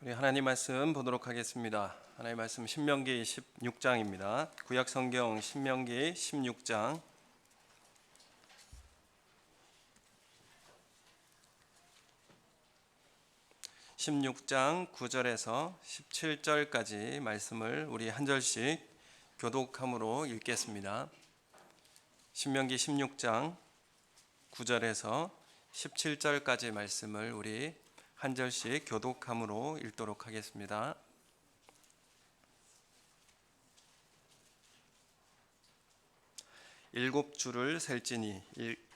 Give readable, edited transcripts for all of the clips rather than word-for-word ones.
우리 하나님 말씀 보도록 하겠습니다. 하나님 말씀 신명기 16장입니다. 구약 성경 신명기 16장 9절에서 17절까지 말씀을 우리 한 절씩 교독함으로 읽겠습니다. 신명기 16장 9절에서 17절까지 말씀을 우리 한 절씩 교독함으로 읽도록 하겠습니다. 일곱 줄을 셀지니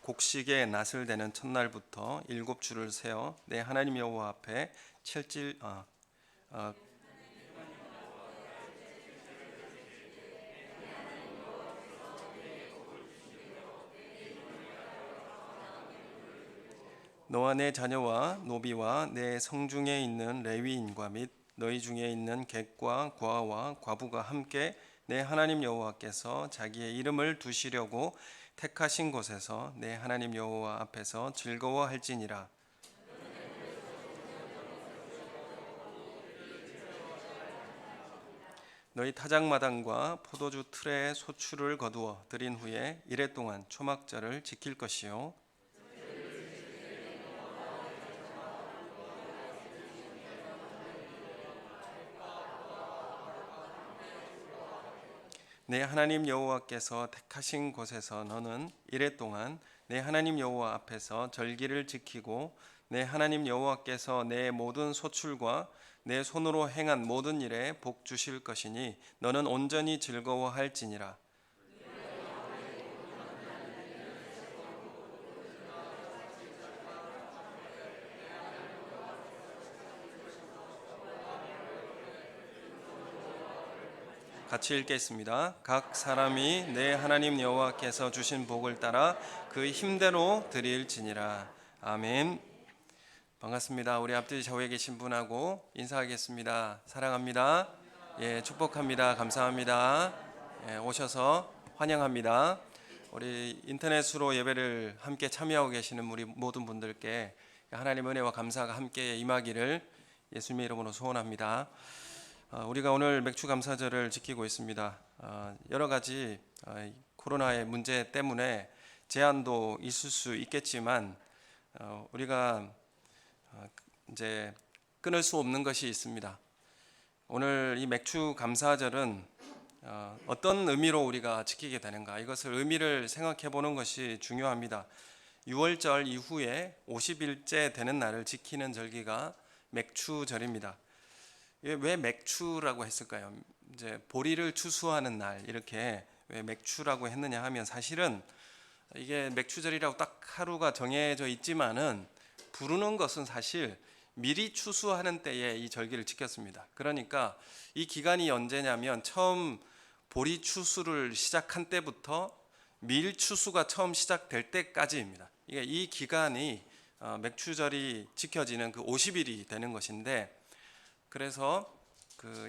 곡식의 낫을 대는 첫날부터 일곱 줄을 세어 내 하나님 여호와 앞에 너와 내 자녀와 노비와 내 성중에 있는 레위인과 및 너희 중에 있는 객과 과와 과부가 함께 내 하나님 여호와께서 자기의 이름을 두시려고 택하신 곳에서 내 하나님 여호와 앞에서 즐거워할지니라. 너희 타작마당과 포도주 틀에 소출을 거두어 들인 후에 이레 동안 초막절을 지킬 것이요 내 하나님 여호와께서 택하신 곳에서 너는 이레 동안 내 하나님 여호와 앞에서 절기를 지키고 내 하나님 여호와께서 내 모든 소출과 내 손으로 행한 모든 일에 복 주실 것이니 너는 온전히 즐거워할지니라. 같이 읽겠습니다. 각 사람이 내 하나님 여호와께서 주신 복을 따라 그 힘대로 드릴지니라. 아멘. 반갑습니다. 우리 앞뒤 좌우에 계신 분하고 인사하겠습니다. 사랑합니다. 축복합니다. 감사합니다. 오셔서 환영합니다. 우리 인터넷으로 예배를 함께 참여하고 계시는 우리 모든 분들께 하나님의 은혜와 감사가 함께 임하기를 예수님의 이름으로 소원합니다. 우리가 오늘 맥주 감사절을 지키고 있습니다. 여러 가지 코로나의 문제 때문에 제한도 있을 수 있겠지만 우리가 이제 끊을 수 없는 것이 있습니다. 오늘 이 맥주 감사절은 어떤 의미로 우리가 지키게 되는가, 이것을 의미를 생각해 보는 것이 중요합니다. 6월절 이후에 50일째 되는 날을 지키는 절기가 맥주절입니다. 왜 맥추라고 했을까요? 이제 보리를 추수하는 날, 이렇게 왜 맥추라고 했느냐 하면 사실은 이게 맥추절이라고 딱 하루가 정해져 있지만은 부르는 것은 사실 미리 추수하는 때에 이 절기를 지켰습니다. 그러니까 이 기간이 언제냐면 처음 보리 추수를 시작한 때부터 밀 추수가 처음 시작될 때까지입니다. 이 기간이 맥추절이 지켜지는 그 50일이 되는 것인데, 그래서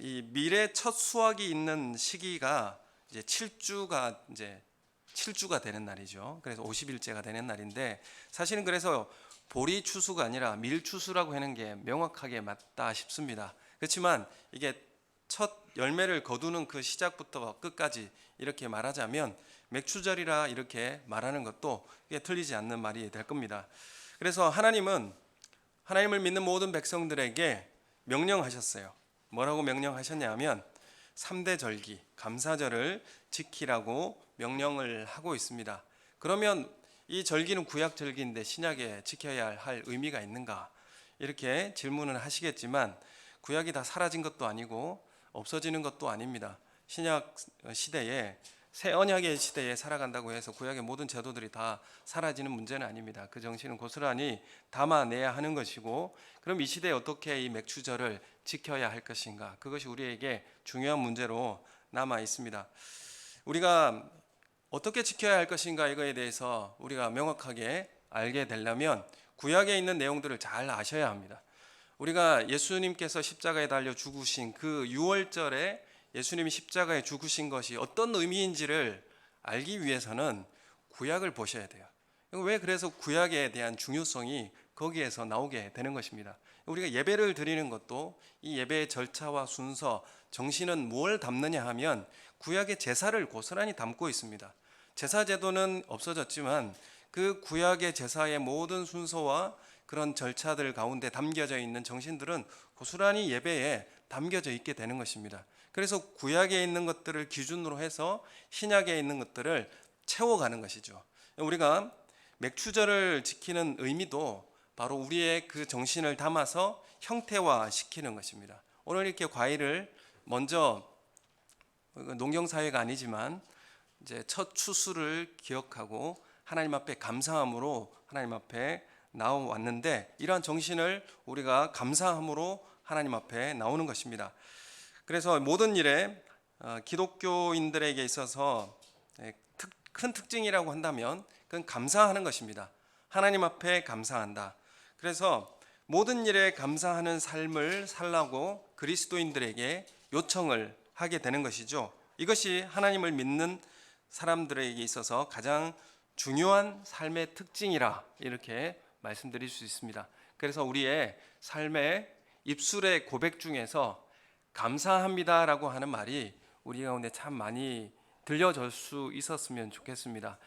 이 밀의 첫 수확이 있는 시기가 이제 7주가 되는 날이죠. 그래서 50일째가 되는 날인데, 사실은 그래서 보리 추수가 아니라 밀 추수라고 하는 게 명확하게 맞다 싶습니다. 그렇지만 이게 첫 열매를 거두는 그 시작부터 끝까지 이렇게 말하자면 맥추절이라 이렇게 말하는 것도 틀리지 않는 말이 될 겁니다. 그래서 하나님은 하나님을 믿는 모든 백성들에게 명령하셨어요. 뭐라고 명령하셨냐 하면 3대 절기, 감사절을 지키라고 명령을 하고 있습니다. 그러면 이 절기는 구약 절기인데 신약에 지켜야 할 의미가 있는가? 이렇게 질문을 하시겠지만 구약이 다 사라진 것도 아니고 없어지는 것도 아닙니다. 신약 시대에, 새 언약의 시대에 살아간다고 해서 구약의 모든 제도들이 다 사라지는 문제는 아닙니다. 그 정신은 고스란히 담아내야 하는 것이고, 그럼 이 시대에 어떻게 이 맥추절을 지켜야 할 것인가, 그것이 우리에게 중요한 문제로 남아 있습니다. 우리가 어떻게 지켜야 할 것인가, 이거에 대해서 우리가 명확하게 알게 되려면 구약에 있는 내용들을 잘 아셔야 합니다. 우리가 예수님께서 십자가에 달려 죽으신 그 6월절에 예수님이 십자가에 죽으신 것이 어떤 의미인지를 알기 위해서는 구약을 보셔야 돼요. 왜 그래서 구약에 대한 중요성이 거기에서 나오게 되는 것입니다. 우리가 예배를 드리는 것도 이 예배의 절차와 순서, 정신은 뭘 담느냐 하면 구약의 제사를 고스란히 담고 있습니다. 제사 제도는 없어졌지만 그 구약의 제사의 모든 순서와 그런 절차들 가운데 담겨져 있는 정신들은 고스란히 예배에 담겨져 있게 되는 것입니다. 그래서 구약에 있는 것들을 기준으로 해서 신약에 있는 것들을 채워가는 것이죠. 우리가 맥추절을 지키는 의미도 바로 우리의 그 정신을 담아서 형태화시키는 것입니다. 오늘 이렇게 과일을 먼저 농경사회가 아니지만 이제 첫 추수를 기억하고 하나님 앞에 감사함으로 하나님 앞에 나와왔는데, 이러한 정신을 우리가 감사함으로 하나님 앞에 나오는 것입니다. 그래서 모든 일에 기독교인들에게 있어서 큰 특징이라고 한다면 그건 감사하는 것입니다. 하나님 앞에 감사한다. 그래서 모든 일에 감사하는 삶을 살라고 그리스도인들에게 요청을 하게 되는 것이죠. 이것이 하나님을 믿는 사람들에게 있어서 가장 중요한 삶의 특징이라 이렇게 말씀드릴 수 있습니다. 그래서 우리의 삶의 입술의 고백 중에서 감사합니다라고 하는 말이 우리 가운데 참 많이 들려줄 수 있었으면 좋겠습니다.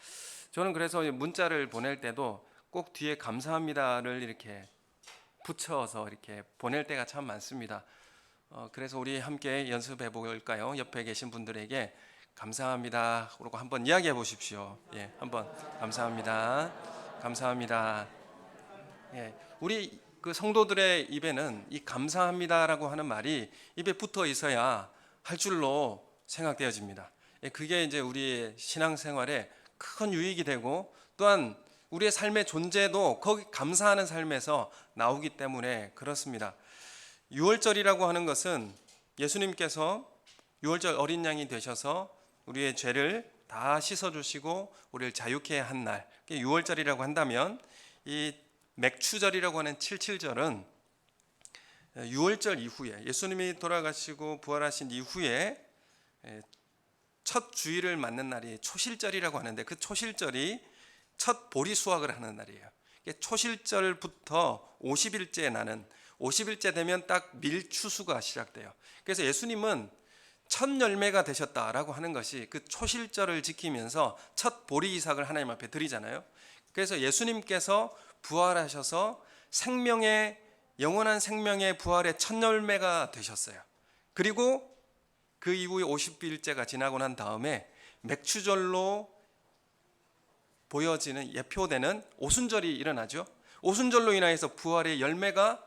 저는 그래서 문자를 보낼 때도 꼭 뒤에 감사합니다를 이렇게 붙여서 이렇게 보낼 때가 참 많습니다. 그래서 우리 함께 연습해 볼까요? 옆에 계신 분들에게 감사합니다 그러고 한번 이야기해 보십시오. 예, 한번 감사합니다. 감사합니다. 예, 우리 그 성도들의 입에는 이 감사합니다라고 하는 말이 입에 붙어 있어야 할 줄로 생각되어집니다. 예, 그게 이제 우리의 신앙생활에 큰 유익이 되고 또한 우리의 삶의 존재도 거기 감사하는 삶에서 나오기 때문에 그렇습니다. 유월절이라고 하는 것은 예수님께서 유월절 어린 양이 되셔서 우리의 죄를 다 씻어주시고 우리를 자유케 한 날, 유월절이라고 한다면 이 맥추절이라고 하는 77절은 유월절 이후에 예수님이 돌아가시고 부활하신 이후에 첫 주일을 맞는 날이 초실절이라고 하는데, 그 초실절이 첫 보리 수확을 하는 날이에요. 초실절부터 50일째 나는 50일째 되면 딱 밀추수가 시작돼요. 그래서 예수님은 첫 열매가 되셨다라고 하는 것이 그 초실절을 지키면서 첫 보리 이삭을 하나님 앞에 드리잖아요. 그래서 예수님께서 부활하셔서 생명의 영원한 생명의 부활의 첫 열매가 되셨어요. 그리고 그 이후에 50일째가 지나고 난 다음에 맥추절로 보여지는 예표되는 오순절이 일어나죠. 오순절로 인하여서 부활의 열매가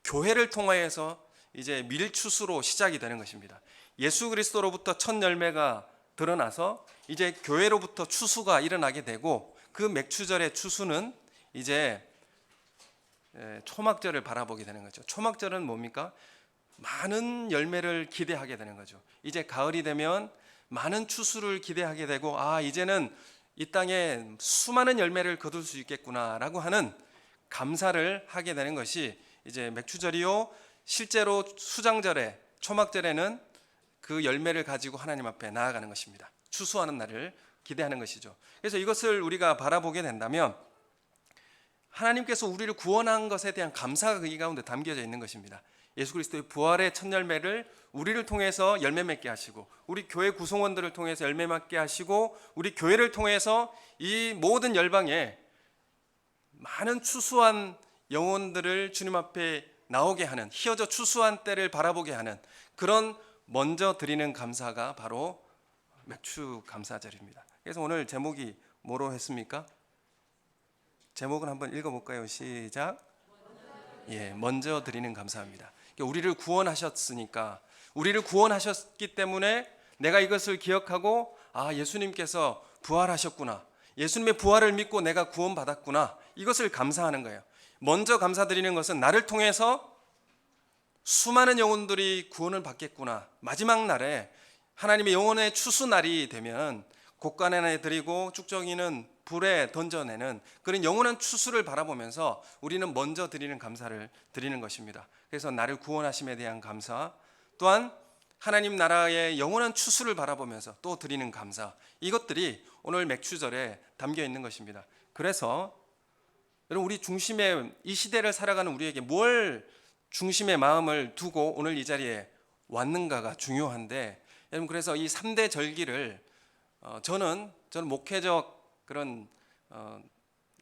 교회를 통하여서 이제 밀추수로 시작이 되는 것입니다. 예수 그리스도로부터 첫 열매가 드러나서 이제 교회로부터 추수가 일어나게 되고, 그 맥추절의 추수는 이제 초막절을 바라보게 되는 거죠. 초막절은 뭡니까? 많은 열매를 기대하게 되는 거죠. 이제 가을이 되면 많은 추수를 기대하게 되고, 이제는 이 땅에 수많은 열매를 거둘 수 있겠구나라고 하는 감사를 하게 되는 것이 이제 맥추절이요. 실제로 수장절에 초막절에는 그 열매를 가지고 하나님 앞에 나아가는 것입니다. 추수하는 날을 기대하는 것이죠. 그래서 이것을 우리가 바라보게 된다면 하나님께서 우리를 구원한 것에 대한 감사가 이 가운데 담겨져 있는 것입니다. 예수 그리스도의 부활의 첫 열매를 우리를 통해서 열매 맺게 하시고, 우리 교회 구성원들을 통해서 열매 맺게 하시고, 우리 교회를 통해서 이 모든 열방에 많은 추수한 영혼들을 주님 앞에 나오게 하는, 희어져 추수한 때를 바라보게 하는 그런 먼저 드리는 감사가 바로 맥추 감사절입니다. 그래서 오늘 제목이 뭐로 했습니까? 제목은 한번 읽어볼까요? 시작. 예, 먼저 드리는 감사합니다. 우리를 구원하셨으니까, 우리를 구원하셨기 때문에 내가 이것을 기억하고, 예수님께서 부활하셨구나, 예수님의 부활을 믿고 내가 구원받았구나, 이것을 감사하는 거예요. 먼저 감사드리는 것은 나를 통해서 수많은 영혼들이 구원을 받겠구나, 마지막 날에 하나님의 영혼의 추수 날이 되면 곡간에 드리고 쭉정이는 불에 던져내는 그런 영원한 추수를 바라보면서 우리는 먼저 드리는 감사를 드리는 것입니다. 그래서 나를 구원하심에 대한 감사, 또한 하나님 나라의 영원한 추수를 바라보면서 또 드리는 감사, 이것들이 오늘 맥추절에 담겨 있는 것입니다. 그래서 여러분, 우리 중심에 이 시대를 살아가는 우리에게 뭘 중심의 마음을 두고 오늘 이 자리에 왔는가가 중요한데, 여러분 그래서 이 3대 절기를 저는 목회적 그런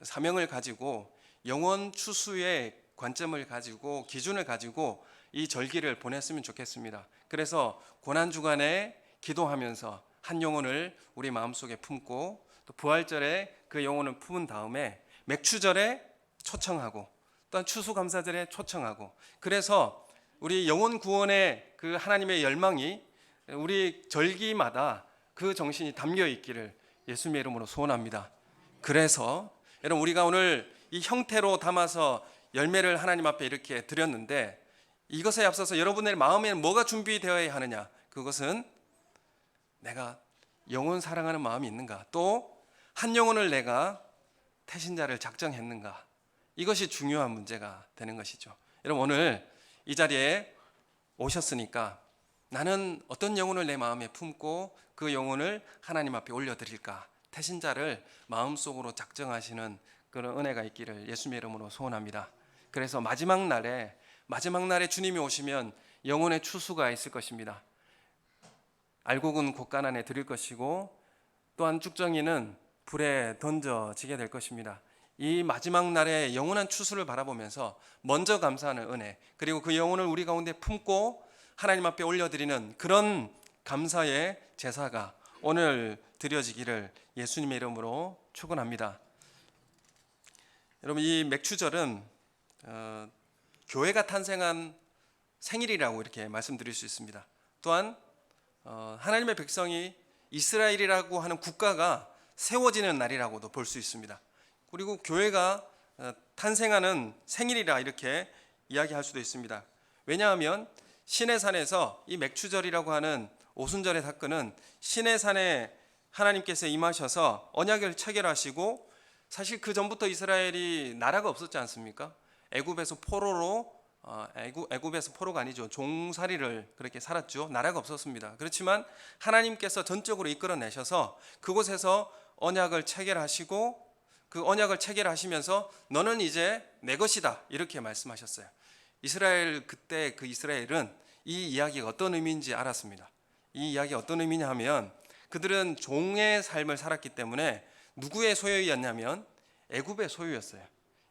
사명을 가지고 영원 추수의 관점을 가지고 기준을 가지고 이 절기를 보냈으면 좋겠습니다. 그래서 고난주간에 기도하면서 한 영혼을 우리 마음속에 품고, 또 부활절에 그 영혼을 품은 다음에 맥추절에 초청하고, 또한 추수감사절에 초청하고, 그래서 우리 영혼 구원의 그 하나님의 열망이 우리 절기마다 그 정신이 담겨 있기를 예수님의 이름으로 소원합니다. 그래서 여러분 우리가 오늘 이 형태로 담아서 열매를 하나님 앞에 이렇게 드렸는데, 이것에 앞서서 여러분의 마음에는 뭐가 준비되어야 하느냐? 그것은 내가 영혼 사랑하는 마음이 있는가? 또 한 영혼을 내가 태신자를 작정했는가? 이것이 중요한 문제가 되는 것이죠. 여러분 오늘 이 자리에 오셨으니까 나는 어떤 영혼을 내 마음에 품고 그 영혼을 하나님 앞에 올려드릴까? 태신자를 마음속으로 작정하시는 그런 은혜가 있기를 예수님의 이름으로 소원합니다. 그래서 마지막 날에 주님이 오시면 영혼의 추수가 있을 것입니다. 알곡은 곳간안에 드릴 것이고, 또한 쭉정이는 불에 던져지게 될 것입니다. 이 마지막 날에 영원한 추수를 바라보면서 먼저 감사하는 은혜, 그리고 그 영혼을 우리 가운데 품고 하나님 앞에 올려드리는 그런 감사의 제사가 오늘 드려지기를 예수님의 이름으로 축원합니다. 여러분 이 맥추절은 교회가 탄생한 생일이라고 이렇게 말씀드릴 수 있습니다. 또한 하나님의 백성이 이스라엘이라고 하는 국가가 세워지는 날이라고도 볼 수 있습니다. 그리고 교회가 탄생하는 생일이라 이렇게 이야기할 수도 있습니다. 왜냐하면 시내산에서 이 맥추절이라고 하는 오순절의 사건은 시내산에 하나님께서 임하셔서 언약을 체결하시고, 사실 그 전부터 이스라엘이 나라가 없었지 않습니까? 애굽에서 포로가 아니죠, 종살이를 그렇게 살았죠. 나라가 없었습니다. 그렇지만 하나님께서 전적으로 이끌어내셔서 그곳에서 언약을 체결하시고, 그 언약을 체결하시면서 너는 이제 내 것이다 이렇게 말씀하셨어요. 그때 그 이스라엘은 이 이야기가 어떤 의미인지 알았습니다. 이 이야기가 어떤 의미냐 하면, 그들은 종의 삶을 살았기 때문에 누구의 소유였냐면 애굽의 소유였어요.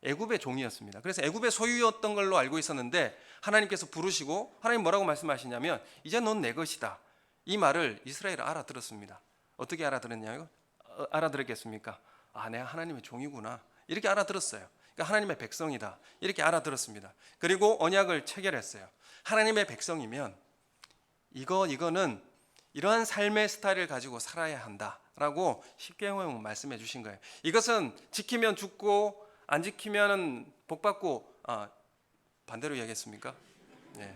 애굽의 종이었습니다. 그래서 애굽의 소유였던 걸로 알고 있었는데, 하나님께서 부르시고 하나님 뭐라고 말씀하시냐면 이제 넌 내 것이다. 이 말을 이스라엘은 알아들었습니다. 어떻게 알아들었겠습니까? 아, 내가 하나님의 종이구나 이렇게 알아들었어요. 그러니까 하나님의 백성이다 이렇게 알아들었습니다. 그리고 언약을 체결했어요. 하나님의 백성이면 이거는 이러한 삶의 스타일을 가지고 살아야 한다라고 십계명은 말씀해 주신 거예요. 이것은 지키면 죽고 안 지키면 복 받고, 반대로 이야기했습니까? 네.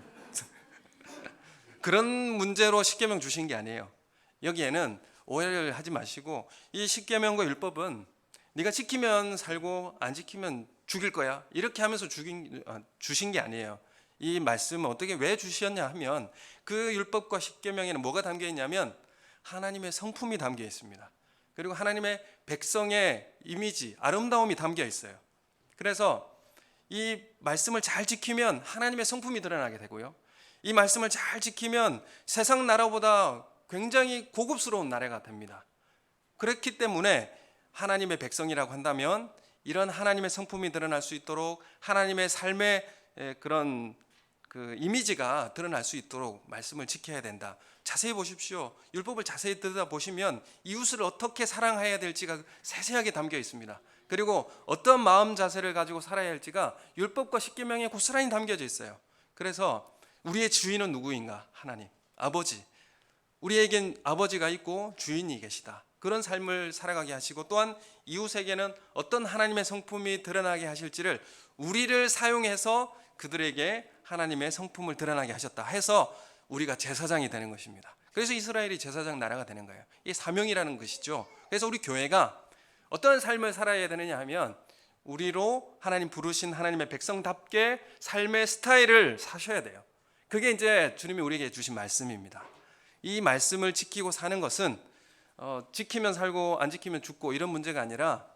그런 문제로 십계명 주신 게 아니에요. 여기에는 오해를 하지 마시고, 이 십계명과 율법은 네가 지키면 살고 안 지키면 죽일 거야 이렇게 하면서 주신 게 아니에요. 이 말씀은 왜 주셨냐 하면, 그 율법과 십계명에는 뭐가 담겨 있냐면 하나님의 성품이 담겨 있습니다. 그리고 하나님의 백성의 이미지, 아름다움이 담겨 있어요. 그래서 이 말씀을 잘 지키면 하나님의 성품이 드러나게 되고요, 이 말씀을 잘 지키면 세상 나라보다 굉장히 고급스러운 나라가 됩니다. 그렇기 때문에 하나님의 백성이라고 한다면 이런 하나님의 성품이 드러날 수 있도록, 하나님의 삶의 그런 그 이미지가 드러날 수 있도록 말씀을 지켜야 된다. 자세히 보십시오. 율법을 자세히 들여다보시면 이웃을 어떻게 사랑해야 될지가 세세하게 담겨 있습니다. 그리고 어떤 마음 자세를 가지고 살아야 할지가 율법과 십계명에 고스란히 담겨져 있어요. 그래서 우리의 주인은 누구인가? 하나님, 아버지. 우리에겐 아버지가 있고 주인이 계시다. 그런 삶을 살아가게 하시고, 또한 이웃에게는 어떤 하나님의 성품이 드러나게 하실지를 우리를 사용해서 그들에게 하나님의 성품을 드러나게 하셨다 해서 우리가 제사장이 되는 것입니다. 그래서 이스라엘이 제사장 나라가 되는 거예요. 이게 사명이라는 것이죠. 그래서 우리 교회가 어떤 삶을 살아야 되느냐 하면, 우리로 하나님 부르신 하나님의 백성답게 삶의 스타일을 사셔야 돼요. 그게 이제 주님이 우리에게 주신 말씀입니다. 이 말씀을 지키고 사는 것은 지키면 살고 안 지키면 죽고 이런 문제가 아니라,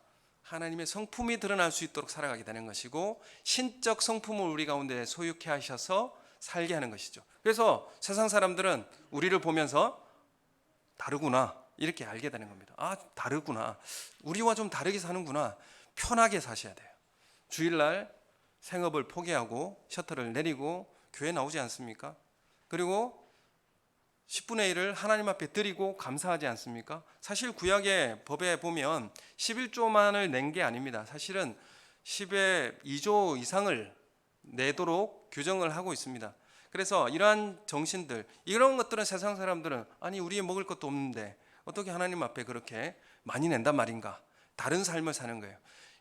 하나님의 성품이 드러날 수 있도록 살아가게 되는 것이고, 신적 성품을 우리 가운데 소유케 하셔서 살게 하는 것이죠. 그래서 세상 사람들은 우리를 보면서 다르구나 이렇게 알게 되는 겁니다. 아, 다르구나, 우리와 좀 다르게 사는구나. 편하게 사셔야 돼요. 주일날 생업을 포기하고 셔터를 내리고 교회 나오지 않습니까? 그리고 10분의 1을 하나님 앞에 드리고 감사하지 않습니까? 사실 구약의 법에 보면 11조만을 낸 게 아닙니다. 사실은 10의 2조 이상을 내도록 규정을 하고 있습니다. 그래서 이러한 정신들, 이런 것들은 세상 사람들은 아니 우리 먹을 것도 없는데 어떻게 하나님 앞에 그렇게 많이 낸단 말인가? 다른 삶을 사는 거예요.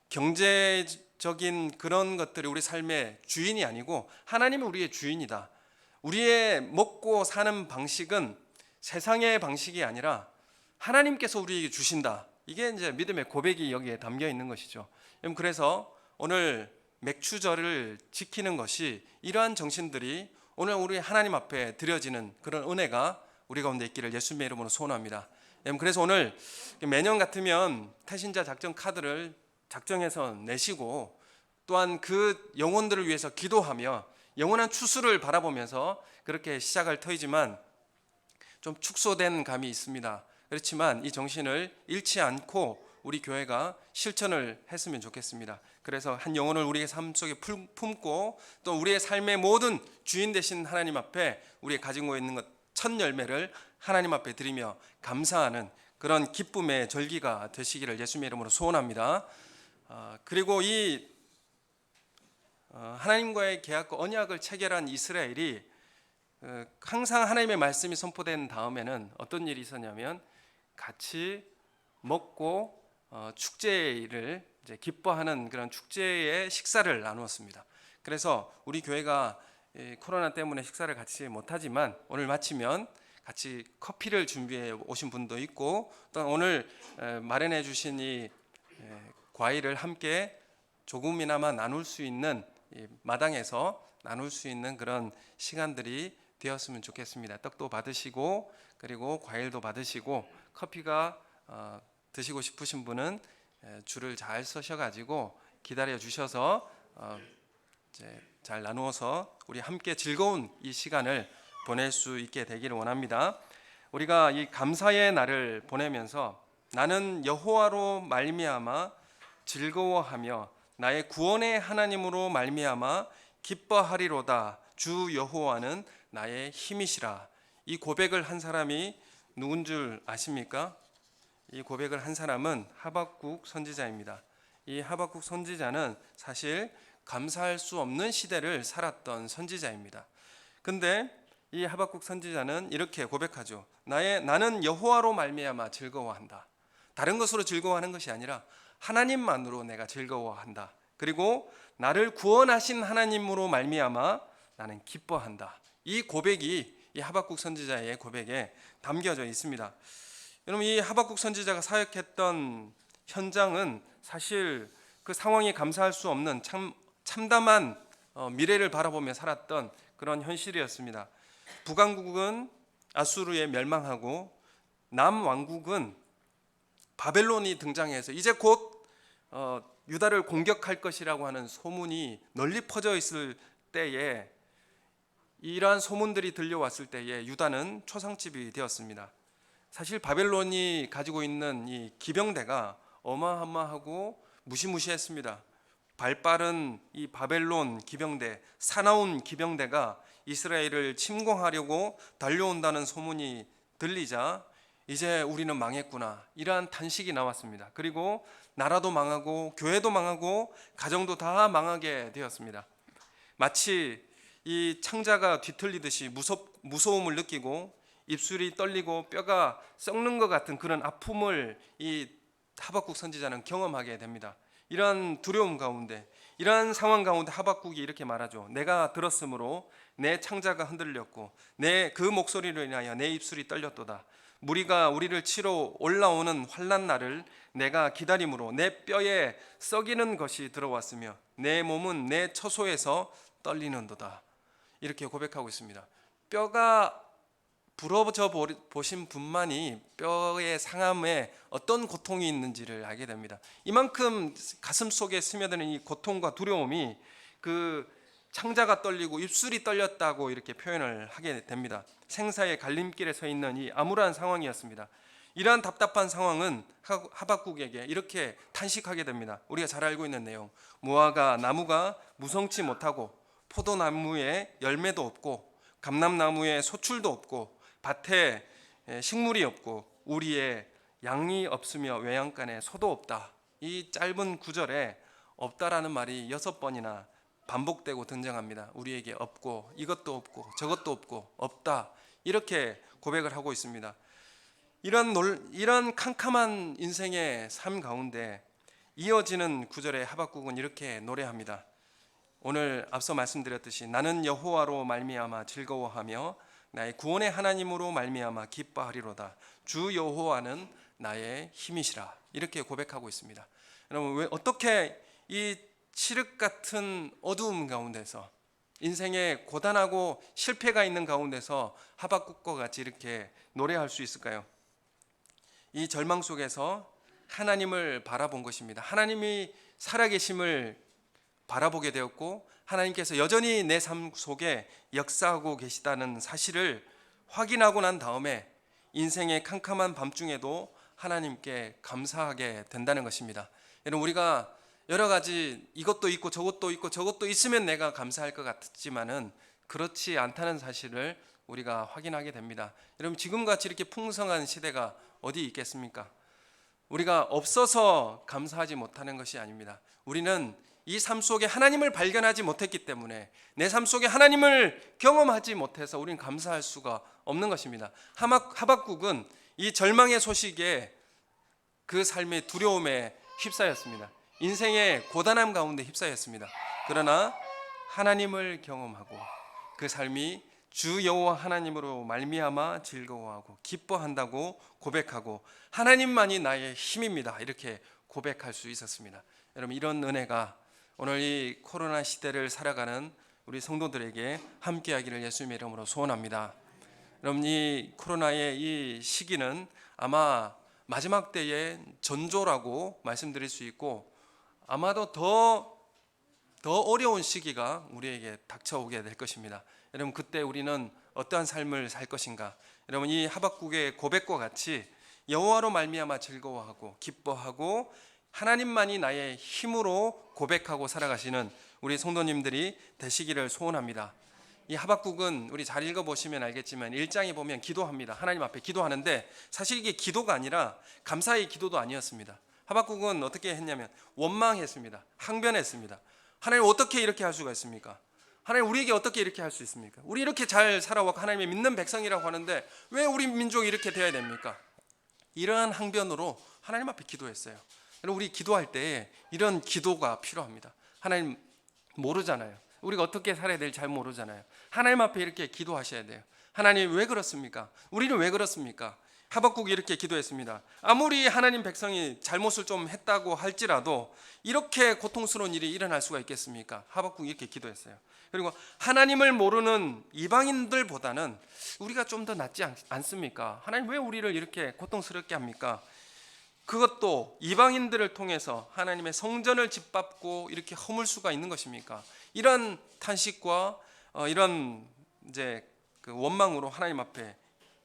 경제적인 그런 것들이 우리 삶의 주인이 아니고 하나님은 우리의 주인이다. 우리의 먹고 사는 방식은 세상의 방식이 아니라 하나님께서 우리에게 주신다. 이게 이제 믿음의 고백이 여기에 담겨 있는 것이죠. 그래서 오늘 맥추절을 지키는 것이 이러한 정신들이 오늘 우리 하나님 앞에 드려지는 그런 은혜가 우리 가운데 있기를 예수님의 이름으로 소원합니다. 그래서 오늘 매년 같으면 태신자 작전 카드를 작정해서 내시고, 또한 그 영혼들을 위해서 기도하며 영원한 추수를 바라보면서 그렇게 시작할 터이지만 좀 축소된 감이 있습니다. 그렇지만 이 정신을 잃지 않고 우리 교회가 실천을 했으면 좋겠습니다. 그래서 한 영혼을 우리의 삶 속에 품고 또 우리의 삶의 모든 주인 되신 하나님 앞에 우리의 가지고 있는 것 첫 열매를 하나님 앞에 드리며 감사하는 그런 기쁨의 절기가 되시기를 예수님의 이름으로 소원합니다. 그리고 이 하나님과의 계약과 언약을 체결한 이스라엘이 항상 하나님의 말씀이 선포된 다음에는 어떤 일이 있었냐면 같이 먹고 축제를 이제 기뻐하는 그런 축제의 식사를 나누었습니다. 그래서 우리 교회가 코로나 때문에 식사를 같이 못하지만 오늘 마치면 같이 커피를 준비해 오신 분도 있고, 또 오늘 마련해 주신 이 과일을 함께 조금이나마 나눌 수 있는 마당에서 나눌 수 있는 그런 시간들이 되었으면 좋겠습니다. 떡도 받으시고 그리고 과일도 받으시고, 커피가 드시고 싶으신 분은 줄을 잘 서셔가지고 기다려 주셔서 이제 잘 나누어서 우리 함께 즐거운 이 시간을 보낼 수 있게 되기를 원합니다. 우리가 이 감사의 날을 보내면서 나는 여호와로 말미암아 즐거워하며 나의 구원의 하나님으로 말미암아 기뻐하리로다. 주 여호와는 나의 힘이시라. 이 고백을 한 사람이 누군 줄 아십니까? 이 고백을 한 사람은 하박국 선지자입니다. 이 하박국 선지자는 사실 감사할 수 없는 시대를 살았던 선지자입니다. 근데 이 하박국 선지자는 이렇게 고백하죠. 나는 여호와로 말미암아 즐거워한다. 다른 것으로 즐거워하는 것이 아니라 하나님만으로 내가 즐거워한다. 그리고 나를 구원하신 하나님으로 말미암아 나는 기뻐한다. 이 고백이 이 하박국 선지자의 고백에 담겨져 있습니다. 여러분, 이 하박국 선지자가 사역했던 현장은 사실 그 상황이 감사할 수 없는 참담한 미래를 바라보며 살았던 그런 현실이었습니다. 북왕국은 아수르에 멸망하고 남왕국은 바벨론이 등장해서 이제 곧 유다를 공격할 것이라고 하는 소문이 널리 퍼져 있을 때에, 이러한 소문들이 들려왔을 때에 유다는 초상집이 되었습니다. 사실 바벨론이 가지고 있는 이 기병대가 어마어마하고 무시무시했습니다. 발빠른 이 바벨론 기병대, 사나운 기병대가 이스라엘을 침공하려고 달려온다는 소문이 들리자 이제 우리는 망했구나, 이러한 탄식이 나왔습니다. 그리고 나라도 망하고 교회도 망하고 가정도 다 망하게 되었습니다. 마치 이 창자가 뒤틀리듯이 무서움을 느끼고 입술이 떨리고 뼈가 썩는 것 같은 그런 아픔을 이 하박국 선지자는 경험하게 됩니다. 이러한 두려움 가운데, 이러한 상황 가운데 하박국이 이렇게 말하죠. 내가 들었으므로 내 창자가 흔들렸고 내 그 목소리로 인하여 내 입술이 떨렸도다. 무리가 우리를 치러 올라오는 환난 날을 내가 기다림으로 내 뼈에 썩이는 것이 들어왔으며 내 몸은 내 처소에서 떨리는도다. 이렇게 고백하고 있습니다. 뼈가 부러져 보신 분만이 뼈의 상함에 어떤 고통이 있는지를 알게 됩니다. 이만큼 가슴 속에 스며드는 이 고통과 두려움이 그 창자가 떨리고 입술이 떨렸다고 이렇게 표현을 하게 됩니다. 생사의 갈림길에 서 있는 이 암울한 상황이었습니다. 이러한 답답한 상황은 하박국에게 이렇게 탄식하게 됩니다. 우리가 잘 알고 있는 내용, 무화과 나무가 무성치 못하고 포도나무에 열매도 없고 감람나무에 소출도 없고 밭에 식물이 없고 우리의 양이 없으며 외양간에 소도 없다. 이 짧은 구절에 없다라는 말이 6번이나 반복되고 등장합니다. 우리에게 없고 이것도 없고 저것도 없고 없다, 이렇게 고백을 하고 있습니다. 이런 캄캄한 인생의 삶 가운데 이어지는 구절에 하박국은 이렇게 노래합니다. 오늘 앞서 말씀드렸듯이 나는 여호와로 말미암아 즐거워하며 나의 구원의 하나님으로 말미암아 기뻐하리로다. 주 여호와는 나의 힘이시라. 이렇게 고백하고 있습니다. 여러분, 왜 어떻게 이 칠흑 같은 어두움 가운데서, 인생의 고단하고 실패가 있는 가운데서 하박국과 같이 이렇게 노래할 수 있을까요? 이 절망 속에서 하나님을 바라본 것입니다. 하나님이 살아계심을 바라보게 되었고 하나님께서 여전히 내 삶 속에 역사하고 계시다는 사실을 확인하고 난 다음에 인생의 캄캄한 밤중에도 하나님께 감사하게 된다는 것입니다. 여러분, 우리가 여러 가지 이것도 있고 저것도 있고 저것도 있으면 내가 감사할 것 같지만은 그렇지 않다는 사실을 우리가 확인하게 됩니다. 여러분, 지금같이 이렇게 풍성한 시대가 어디 있겠습니까? 우리가 없어서 감사하지 못하는 것이 아닙니다. 우리는 이 삶 속에 하나님을 발견하지 못했기 때문에, 내 삶 속에 하나님을 경험하지 못해서 우리는 감사할 수가 없는 것입니다. 하박국은 이 절망의 소식에 그 삶의 두려움에 휩싸였습니다. 인생의 고단함 가운데 휩싸였습니다. 그러나 하나님을 경험하고 그 삶이 주 여호와 하나님으로 말미암아 즐거워하고 기뻐한다고 고백하고 하나님만이 나의 힘입니다, 이렇게 고백할 수 있었습니다. 여러분, 이런 은혜가 오늘 이 코로나 시대를 살아가는 우리 성도들에게 함께하기를 예수님의 이름으로 소원합니다. 여러분, 이 코로나의 이 시기는 아마 마지막 때의 전조라고 말씀드릴 수 있고 아마도 더 어려운 시기가 우리에게 닥쳐오게 될 것입니다. 여러분, 그때 우리는 어떠한 삶을 살 것인가? 여러분, 이 하박국의 고백과 같이 여호와로 말미암아 즐거워하고 기뻐하고 하나님만이 나의 힘으로 고백하고 살아가시는 우리 성도님들이 되시기를 소원합니다. 이 하박국은 우리 잘 읽어보시면 알겠지만 1장에 보면 기도합니다. 하나님 앞에 기도하는데 사실 이게 기도가 아니라 감사의 기도도 아니었습니다. 하박국은 어떻게 했냐면 원망했습니다. 항변했습니다. 하나님, 어떻게 이렇게 할 수가 있습니까? 하나님, 우리에게 어떻게 이렇게 할 수 있습니까? 우리 이렇게 잘 살아왔고 하나님의 믿는 백성이라고 하는데 왜 우리 민족이 이렇게 되어야 됩니까? 이러한 항변으로 하나님 앞에 기도했어요. 여러분, 우리 기도할 때 이런 기도가 필요합니다. 하나님, 모르잖아요. 우리가 어떻게 살아야 될지 잘 모르잖아요. 하나님 앞에 이렇게 기도하셔야 돼요. 하나님, 왜 그렇습니까? 우리는 왜 그렇습니까? 하박국이 이렇게 기도했습니다. 아무리 하나님 백성이 잘못을 좀 했다고 할지라도 이렇게 고통스러운 일이 일어날 수가 있겠습니까? 하박국이 이렇게 기도했어요. 그리고 하나님을 모르는 이방인들보다는 우리가 좀 더 낫지 않습니까? 하나님, 왜 우리를 이렇게 고통스럽게 합니까? 그것도 이방인들을 통해서 하나님의 성전을 짓밟고 이렇게 허물 수가 있는 것입니까? 이런 탄식과 이런 이제 그 원망으로 하나님 앞에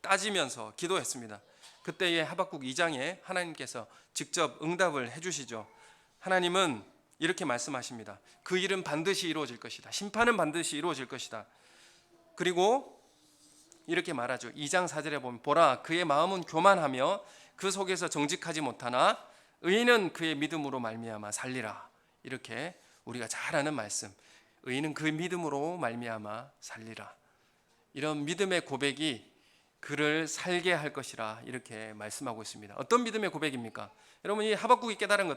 따지면서 기도했습니다. 그때의 하박국 2장에 하나님께서 직접 응답을 해주시죠. 하나님은 이렇게 말씀하십니다. 그 일은 반드시 이루어질 것이다. 심판은 반드시 이루어질 것이다. 그리고 이렇게 말하죠. 2장 4절에 보면 보라, 그의 마음은 교만하며 그 속에서 정직하지 못하나 의인은 그의 믿음으로 말미암아 살리라. 이렇게 우리가 잘 아는 말씀, 의인은 그 믿음으로 말미암아 살리라. 이런 믿음의 고백이 그를 살게 할 것이라 이렇게 말씀하고 있습니다. 어떤 믿음의 고백입니까? 여러분, 이 하박국이 깨달은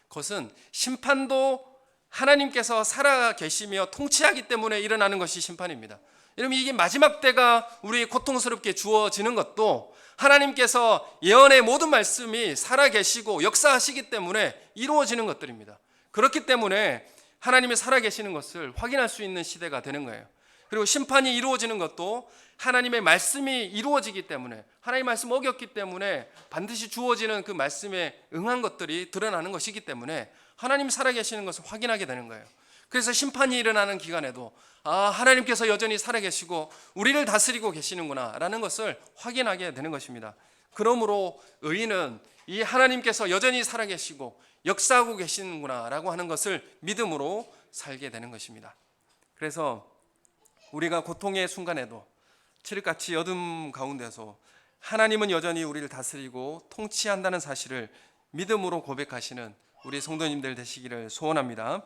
것은 심판도 하나님께서 살아 계시며 통치하기 때문에 일어나는 것이 심판입니다. 여러분, 이게 마지막 때가 우리 고통스럽게 주어지는 것도 하나님께서 예언의 모든 말씀이 살아 계시고 역사하시기 때문에 이루어지는 것들입니다. 그렇기 때문에 하나님이 살아 계시는 것을 확인할 수 있는 시대가 되는 거예요. 그리고 심판이 이루어지는 것도 하나님의 말씀이 이루어지기 때문에, 하나님의 말씀 어겼기 때문에 반드시 주어지는 그 말씀에 응한 것들이 드러나는 것이기 때문에 하나님 살아계시는 것을 확인하게 되는 거예요. 그래서 심판이 일어나는 기간에도 하나님께서 여전히 살아계시고 우리를 다스리고 계시는구나 라는 것을 확인하게 되는 것입니다. 그러므로 의인은 이 하나님께서 여전히 살아계시고 역사하고 계시는구나 라고 하는 것을 믿음으로 살게 되는 것입니다. 그래서 우리가 고통의 순간에도 칠흑같이 어둠 가운데서 하나님은 여전히 우리를 다스리고 통치한다는 사실을 믿음으로 고백하시는 우리 성도님들 되시기를 소원합니다.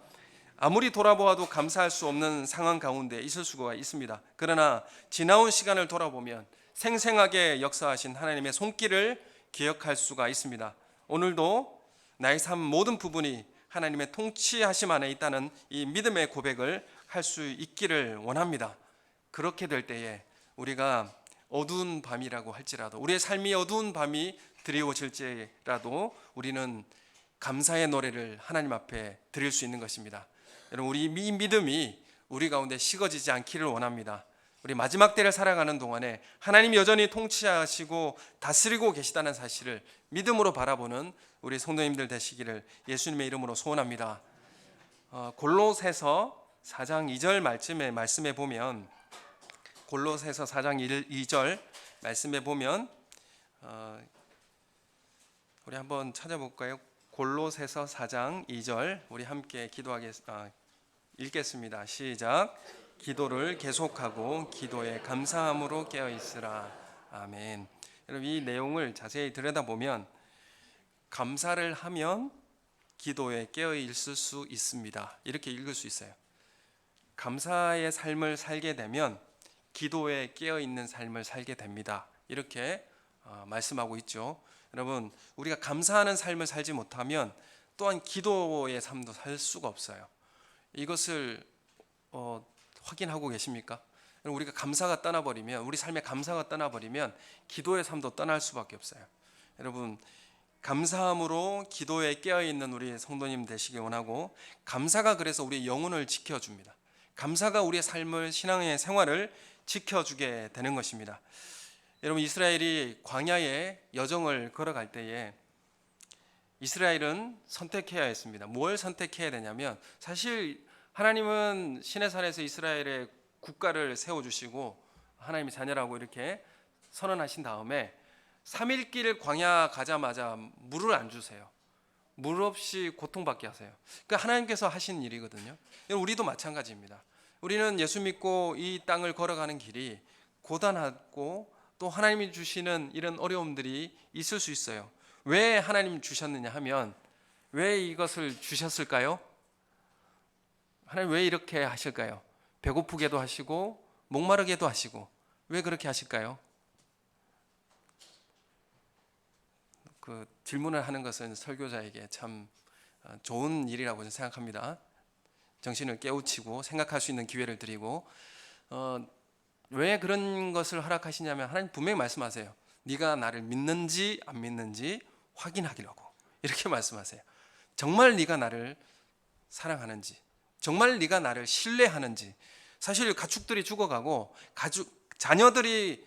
아무리 돌아보아도 감사할 수 없는 상황 가운데 있을 수가 있습니다. 그러나 지나온 시간을 돌아보면 생생하게 역사하신 하나님의 손길을 기억할 수가 있습니다. 오늘도 나의 삶 모든 부분이 하나님의 통치하심 안에 있다는 이 믿음의 고백을 할 수 있기를 원합니다. 그렇게 될 때에 우리가 어두운 밤이라고 할지라도, 우리의 삶이 어두운 밤이 드리워질지라도 우리는 감사의 노래를 하나님 앞에 드릴 수 있는 것입니다. 여러분, 우리 이 믿음이 우리 가운데 식어지지 않기를 원합니다. 우리 마지막 때를 살아가는 동안에 하나님이 여전히 통치하시고 다스리고 계시다는 사실을 믿음으로 바라보는 우리 성도님들 되시기를 예수님의 이름으로 소원합니다. 골로새서 4장 2절 말씀에 보면, 골로새서 4장 2절 말씀에 보면 우리 한번 찾아볼까요? 골로새서 4장 2절 우리 함께 읽겠습니다. 시작. 기도를 계속하고 기도에 감사함으로 깨어 있으라. 아멘. 여러분, 이 내용을 자세히 들여다보면 감사를 하면 기도에 깨어 있을 수 있습니다. 이렇게 읽을 수 있어요. 감사의 삶을 살게 되면 기도에 깨어 있는 삶을 살게 됩니다. 이렇게 말씀하고 있죠. 여러분, 우리가 감사하는 삶을 살지 못하면 또한 기도의 삶도 살 수가 없어요. 이것을 확인하고 계십니까? 우리가 감사가 떠나버리면, 우리 삶에 감사가 떠나버리면 기도의 삶도 떠날 수밖에 없어요. 여러분, 감사함으로 기도에 깨어있는 우리 성도님 되시길 원하고, 감사가 그래서 우리의 영혼을 지켜줍니다. 감사가 우리의 삶을, 신앙의 생활을 지켜주게 되는 것입니다. 여러분, 이스라엘이 광야의 여정을 걸어갈 때에 이스라엘은 선택해야 했습니다. 뭘 선택해야 되냐면, 사실 하나님은 시내산에서 이스라엘의 국가를 세워주시고 하나님의 자녀라고 이렇게 선언하신 다음에 3일 길 광야 가자마자 물을 안 주세요. 물 없이 고통받게 하세요. 그러니까 하나님께서 하신 일이거든요. 우리도 마찬가지입니다. 우리는 예수 믿고 이 땅을 걸어가는 길이 고단하고 또 하나님이 주시는 이런 어려움들이 있을 수 있어요. 왜 하나님 주셨느냐 하면, 왜 이것을 주셨을까요? 하나님 왜 이렇게 하실까요? 배고프게도 하시고 목마르게도 하시고, 왜 그렇게 하실까요? 그 질문을 하는 것은 설교자에게 참 좋은 일이라고 생각합니다. 정신을 깨우치고 생각할 수 있는 기회를 드리고, 왜 그런 것을 허락하시냐면, 하나님 분명히 말씀하세요. 네가 나를 믿는지 안 믿는지 확인하기라고, 이렇게 말씀하세요. 정말 네가 나를 사랑하는지, 정말 네가 나를 신뢰하는지. 사실 가축들이 죽어가고 자녀들이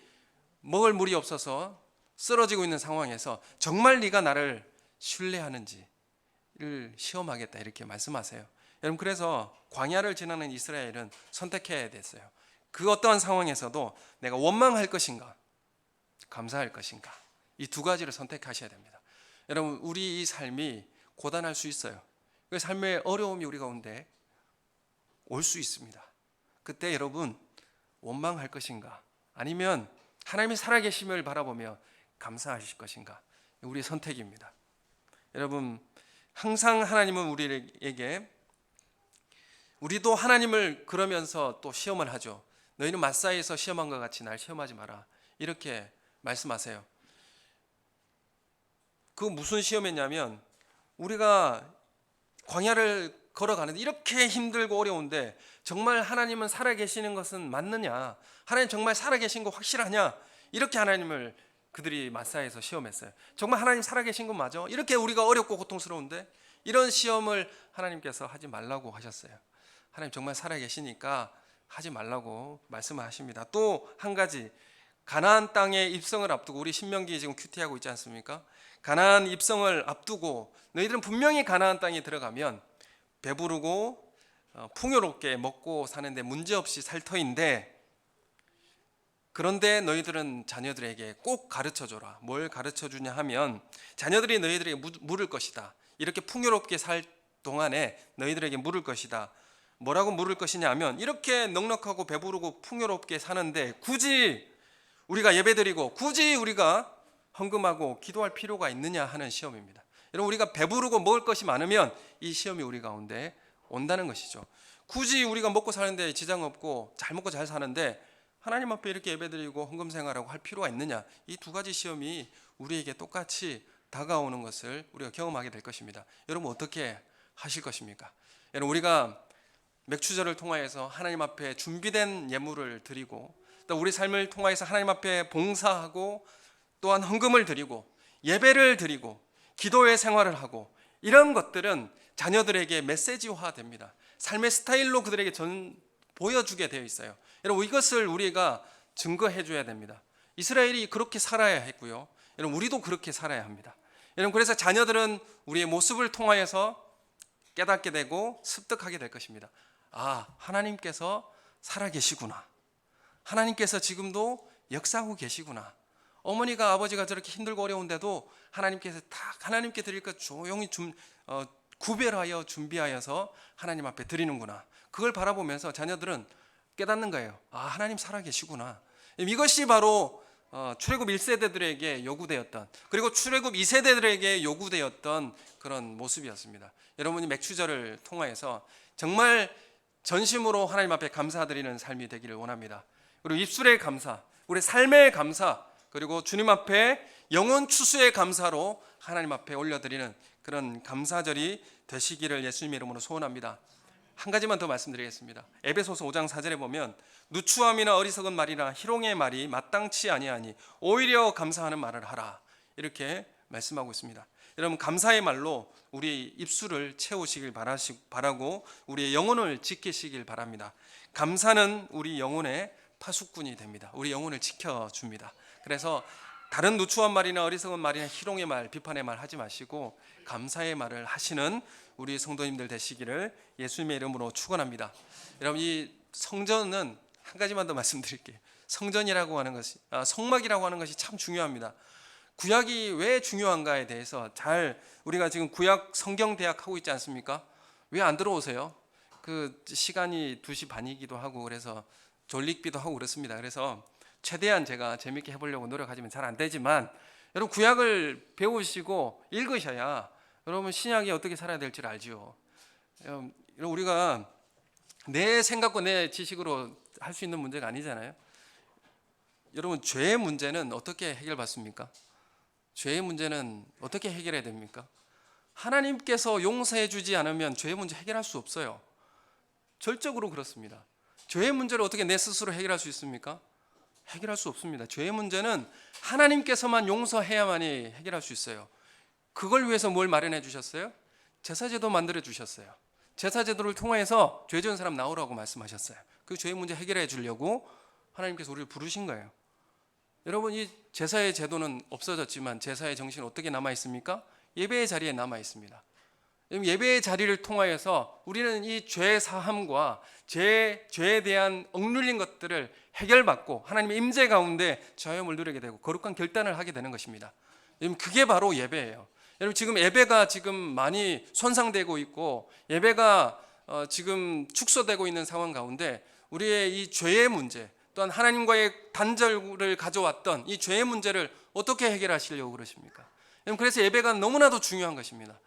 먹을 물이 없어서 쓰러지고 있는 상황에서 정말 네가 나를 신뢰하는지를 시험하겠다, 이렇게 말씀하세요. 여러분, 그래서 광야를 지나는 이스라엘은 선택해야 됐어요. 그 어떠한 상황에서도 내가 원망할 것인가, 감사할 것인가, 이 두 가지를 선택하셔야 됩니다. 여러분, 우리 이 삶이 고단할 수 있어요. 그 삶의 어려움이 우리 가운데 올 수 있습니다. 그때 여러분, 원망할 것인가, 아니면 하나님이 살아계심을 바라보며 감사하실 것인가, 우리의 선택입니다. 여러분, 항상 하나님은 우리도 하나님을 그러면서 또 시험을 하죠. 너희는 마사에서 시험한 것 같이 날 시험하지 마라, 이렇게 말씀하세요. 그 무슨 시험이냐면, 우리가 광야를 걸어가는데 이렇게 힘들고 어려운데 정말 하나님은 살아계시는 것은 맞느냐, 하나님 정말 살아계신 거 확실하냐, 이렇게 하나님을 그들이 마사에서 시험했어요. 정말 하나님 살아계신 건 맞아? 이렇게 우리가 어렵고 고통스러운데 이런 시험을 하나님께서 하지 말라고 하셨어요. 하나님 정말 살아계시니까 하지 말라고 말씀하십니다. 또 한 가지, 가나안 땅의 입성을 앞두고, 우리 신명기 지금 큐티하고 있지 않습니까? 가나안 입성을 앞두고 너희들은 분명히 가나안 땅에 들어가면 배부르고 풍요롭게 먹고 사는데 문제없이 살 터인데, 그런데 너희들은 자녀들에게 꼭 가르쳐줘라. 뭘 가르쳐주냐 하면 자녀들이 너희들에게 물을 것이다. 이렇게 풍요롭게 살 동안에 너희들에게 물을 것이다. 뭐라고 물을 것이냐 하면, 이렇게 넉넉하고 배부르고 풍요롭게 사는데 굳이 우리가 예배드리고 굳이 우리가 헌금하고 기도할 필요가 있느냐 하는 시험입니다. 여러분, 우리가 배부르고 먹을 것이 많으면 이 시험이 우리 가운데 온다는 것이죠. 굳이 우리가 먹고 사는데 지장 없고 잘 먹고 잘 사는데 하나님 앞에 이렇게 예배드리고 헌금 생활하고 할 필요가 있느냐, 이 두 가지 시험이 우리에게 똑같이 다가오는 것을 우리가 경험하게 될 것입니다. 여러분, 어떻게 하실 것입니까? 여러분, 우리가 맥추절을 통하여서 하나님 앞에 준비된 예물을 드리고, 또 우리 삶을 통하여서 하나님 앞에 봉사하고, 또한 헌금을 드리고 예배를 드리고 기도의 생활을 하고, 이런 것들은 자녀들에게 메시지화 됩니다. 삶의 스타일로 그들에게 보여주게 되어 있어요. 여러분, 이것을 우리가 증거해 줘야 됩니다. 이스라엘이 그렇게 살아야 했고요, 여러분, 우리도 그렇게 살아야 합니다. 여러분, 그래서 자녀들은 우리의 모습을 통하여서 깨닫게 되고 습득하게 될 것입니다. 아, 하나님께서 살아계시구나. 하나님께서 지금도 역사하고 계시구나. 어머니가 아버지가 저렇게 힘들고 어려운데도 하나님께서 다 하나님께 드릴 것 조용히 구별하여 준비하여서 하나님 앞에 드리는구나. 그걸 바라보면서 자녀들은 깨닫는 거예요. 아, 하나님 살아계시구나. 이것이 바로 출애굽 1세대들에게 요구되었던, 그리고 출애굽 2세대들에게 요구되었던 그런 모습이었습니다. 여러분이 맥추절을 통하여서 정말 전심으로 하나님 앞에 감사드리는 삶이 되기를 원합니다. 그리고 입술의 감사, 우리 삶의 감사, 그리고 주님 앞에 영혼 추수의 감사로 하나님 앞에 올려드리는 그런 감사절이 되시기를 예수님의 이름으로 소원합니다. 한 가지만 더 말씀드리겠습니다. 에베소서 5장 4절에 보면 누추함이나 어리석은 말이나 희롱의 말이 마땅치 아니하니 오히려 감사하는 말을 하라, 이렇게 말씀하고 있습니다. 여러분, 감사의 말로 우리 입술을 채우시길 바라고 우리의 영혼을 지키시길 바랍니다. 감사는 우리 영혼의 파수꾼이 됩니다. 우리 영혼을 지켜줍니다. 그래서 다른 누추한 말이나 어리석은 말이나 희롱의 말, 비판의 말 하지 마시고 감사의 말을 하시는 우리 성도님들 되시기를 예수님의 이름으로 축원합니다. 여러분, 이 성전은 한 가지만 더 말씀드릴게요. 성전이라고 하는 것이, 성막이라고 하는 것이 참 중요합니다. 구약이 왜 중요한가에 대해서 잘, 우리가 지금 구약 성경 대학 하고 있지 않습니까? 왜 안 들어오세요? 그 시간이 2시 반이기도 하고 그래서 졸리기도 하고 그렇습니다. 그래서 최대한 제가 재밌게 해보려고 노력하지만 잘 안 되지만, 여러분, 구약을 배우시고 읽으셔야 여러분 신약이 어떻게 살아야 될지 알지요. 여러분, 우리가 내 생각과 내 지식으로 할 수 있는 문제가 아니잖아요. 여러분, 죄의 문제는 어떻게 해결받습니까? 죄의 문제는 어떻게 해결해야 됩니까? 하나님께서 용서해 주지 않으면 죄의 문제 해결할 수 없어요. 절적으로 그렇습니다. 죄의 문제를 어떻게 내 스스로 해결할 수 있습니까? 해결할 수 없습니다. 죄의 문제는 하나님께서만 용서해야만이 해결할 수 있어요. 그걸 위해서 뭘 마련해 주셨어요? 제사제도 만들어 주셨어요. 제사제도를 통해서 죄 지은 사람 나오라고 말씀하셨어요. 그 죄의 문제 해결해 주려고 하나님께서 우리를 부르신 거예요. 여러분, 이 제사의 제도는 없어졌지만 제사의 정신은 어떻게 남아 있습니까? 예배의 자리에 남아 있습니다. 예배의 자리를 통하여서 우리는 이 죄 사함과 죄에 대한 억눌린 것들을 해결받고 하나님의 임재 가운데 자유함을 누리게 되고 거룩한 결단을 하게 되는 것입니다. 그게 바로 예배예요. 여러분, 지금 예배가 지금 많이 손상되고 있고 예배가 지금 축소되고 있는 상황 가운데 우리의 이 죄의 문제, 또한 하나님과의 단절을 가져왔던 이 죄의 문제를 어떻게 해결하시려고 그러십니까? 그래서 예배가 너무나도 중요한 것입니다.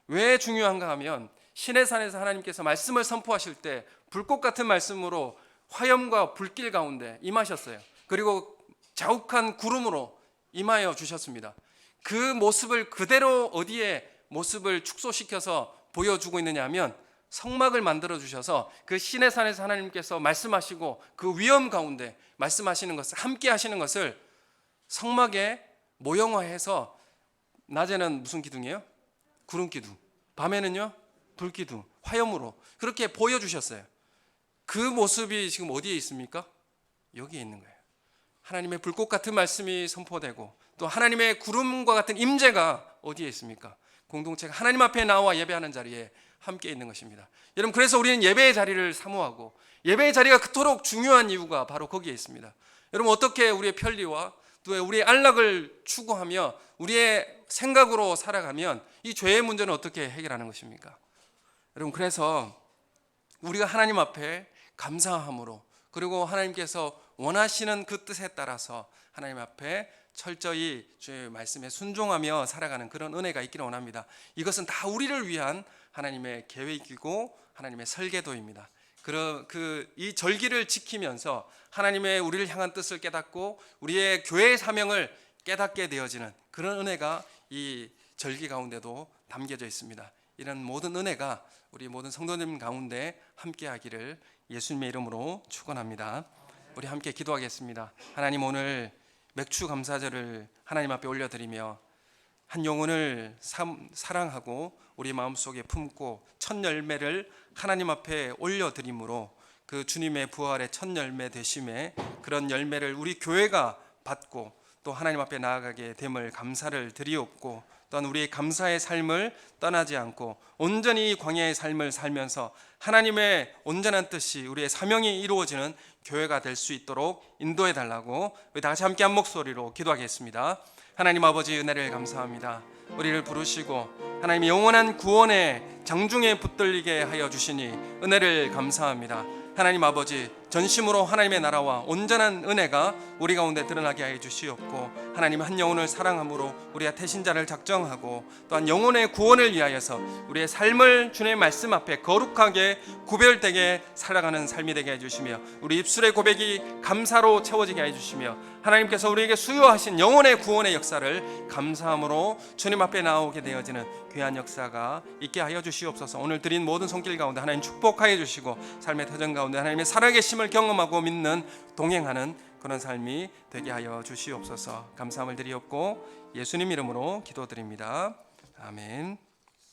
왜 중요한가 하면 신의 산에서 하나님께서 말씀을 선포하실 때 불꽃 같은 말씀으로 화염과 불길 가운데 임하셨어요. 그리고 자욱한 구름으로 임하여 주셨습니다. 그 모습을 그대로 어디에 모습을 축소시켜서 보여주고 있느냐 하면 성막을 만들어 주셔서 그 신의 산에서 하나님께서 말씀하시고 그 위엄 가운데 말씀하시는 것을, 함께 하시는 것을 성막에 모형화해서 낮에는 무슨 기둥이에요? 구름 기둥, 밤에는요 불기둥, 화염으로 그렇게 보여주셨어요. 그 모습이 지금 어디에 있습니까? 여기에 있는 거예요. 하나님의 불꽃 같은 말씀이 선포되고 또 하나님의 구름과 같은 임재가 어디에 있습니까? 공동체가 하나님 앞에 나와 예배하는 자리에 함께 있는 것입니다. 여러분, 그래서 우리는 예배의 자리를 사모하고 예배의 자리가 그토록 중요한 이유가 바로 거기에 있습니다. 여러분, 어떻게 우리의 편리와 또 우리의 안락을 추구하며 우리의 생각으로 살아가면 이 죄의 문제는 어떻게 해결하는 것입니까? 여러분, 그래서 우리가 하나님 앞에 감사함으로, 그리고 하나님께서 원하시는 그 뜻에 따라서 하나님 앞에 철저히 주의 말씀에 순종하며 살아가는 그런 은혜가 있기를 원합니다. 이것은 다 우리를 위한 하나님의 계획이고 하나님의 설계도입니다. 이 절기를 지키면서 하나님의 우리를 향한 뜻을 깨닫고 우리의 교회의 사명을 깨닫게 되어지는 그런 은혜가 이 절기 가운데도 담겨져 있습니다. 이런 모든 은혜가 우리 모든 성도님 가운데 함께하기를 예수님의 이름으로 축원합니다. 우리 함께 기도하겠습니다. 하나님, 오늘 맥주 감사절을 하나님 앞에 올려드리며 한 영혼을 사랑하고 우리 마음속에 품고 첫 열매를 하나님 앞에 올려드림으로 그 주님의 부활의 첫 열매 되심에 그런 열매를 우리 교회가 받고 또 하나님 앞에 나아가게 됨을 감사를 드리옵고, 또한 우리의 감사의 삶을 떠나지 않고 온전히 광야의 삶을 살면서 하나님의 온전한 뜻이 우리의 사명이 이루어지는 교회가 될 수 있도록 인도해 달라고 우리 다시 함께 한 목소리로 기도하겠습니다. 하나님 아버지, 은혜를 감사합니다. 우리를 부르시고 하나님의 영원한 구원의 장중에 붙들리게 하여 주시니 은혜를 감사합니다. 하나님 아버지, 전심으로 하나님의 나라와 온전한 은혜가 우리 가운데 드러나게 하여 주시옵고, 하나님 한 영혼을 사랑함으로 우리가 태신자를 작정하고 또한 영혼의 구원을 위하여서 우리의 삶을 주님의 말씀 앞에 거룩하게 구별되게 살아가는 삶이 되게 해주시며 우리 입술의 고백이 감사로 채워지게 해주시며 하나님께서 우리에게 수요하신 영혼의 구원의 역사를 감사함으로 주님 앞에 나오게 되어지는 귀한 역사가 있게 하여 주시옵소서. 오늘 드린 모든 손길 가운데 하나님 축복하여 주시고 삶의 터전 가운데 하나님의 살아계심을 경험하고 믿는 동행하는 그런 삶이 되게 하여 주시옵소서. 감사함을 드리옵고 예수님 이름으로 기도드립니다. 아멘.